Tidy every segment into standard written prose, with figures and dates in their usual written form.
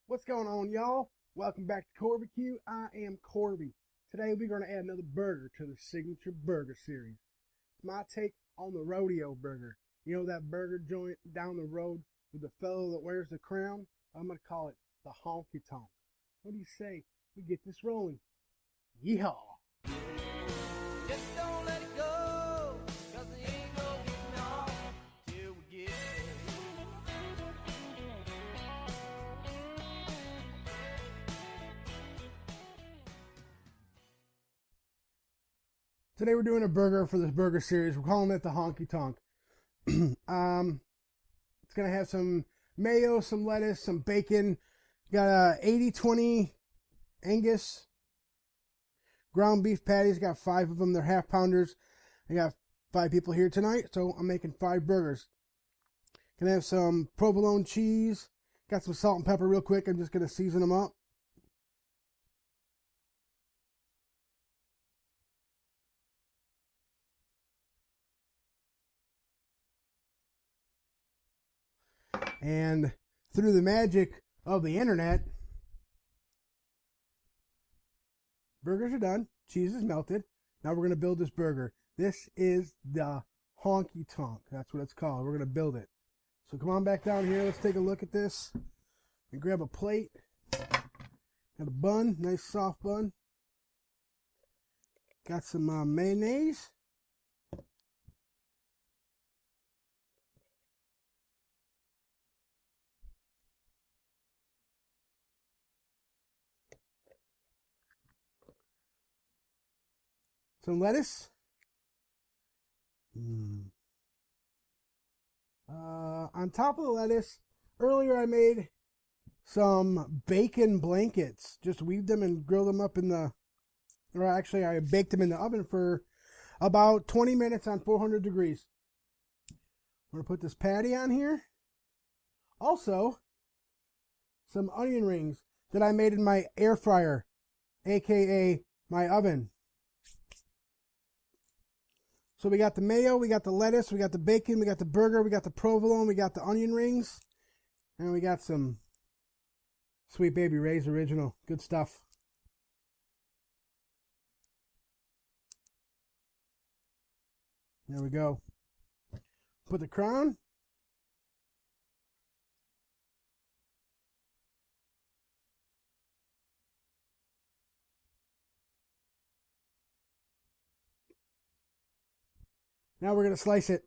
What's going on, y'all? Welcome back to Corby Q. I am Corby. Today we're going to add another burger to the signature burger series. It's my take on the Rodeo Burger. You know that burger joint down the road with the fellow that wears the crown? I'm going to call it the Honky Tonk. What do you say we get this rolling? Yeehaw! Just don't let it go, 'cause it ain't no getting off till we get Today we're doing a burger for this burger series. We're calling it the Honky Tonk. It's going to have some mayo, some lettuce, some bacon. Got a 80-20 Angus ground beef patties. Got 5 of them. They're half pounders. I got 5 people here tonight, so I'm making 5 burgers. Gonna have some provolone cheese. Got some salt and pepper real quick. I'm just gonna season them up. And through the magic of the internet, burgers are done. Cheese is melted. Now we're going to build this burger. This is the Honky Tonk. That's what it's called. We're going to build it. So come on back down here. Let's take a look at this. And grab a plate. Got a bun. Nice soft bun. Got some mayonnaise. Some lettuce. On top of the lettuce, earlier I made some bacon blankets. Just weaved them and grilled them up in the, or actually I baked them in the oven for about 20 minutes on 400 degrees. I'm going to put this patty on here. Also, some onion rings that I made in my air fryer, aka my oven. So we got the mayo, we got the lettuce, we got the bacon, we got the burger, we got the provolone, we got the onion rings, and we got some Sweet Baby Ray's original. Good stuff. There we go. Put the crown. Now we're going to slice it.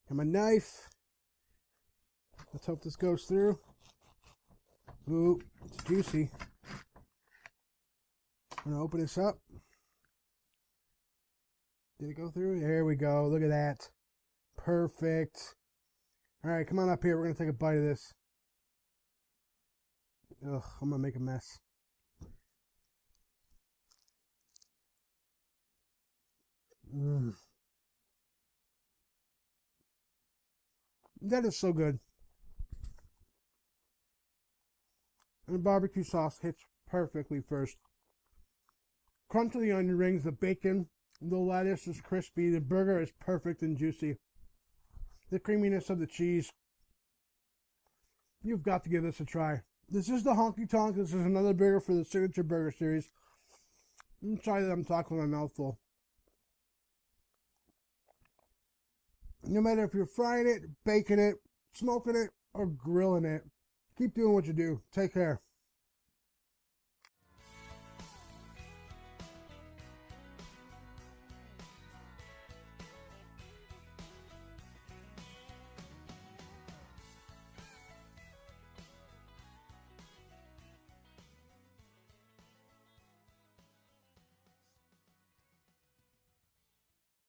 Got my knife. Let's hope this goes through. Ooh, it's juicy. I'm going to open this up. Did it go through? There we go. Look at that. Perfect. All right, come on up here. We're going to take a bite of this. Ugh, I'm going to make a mess. That is so good. And the barbecue sauce hits perfectly first. Crunch of the onion rings, the bacon, the lettuce is crispy, the burger is perfect and juicy. The creaminess of the cheese. You've got to give this a try. This is the Honky Tonk. This is another burger for the signature burger series. I'm sorry that I'm talking with my mouth full. No matter if you're frying it, baking it, smoking it, or grilling it, keep doing what you do. Take care.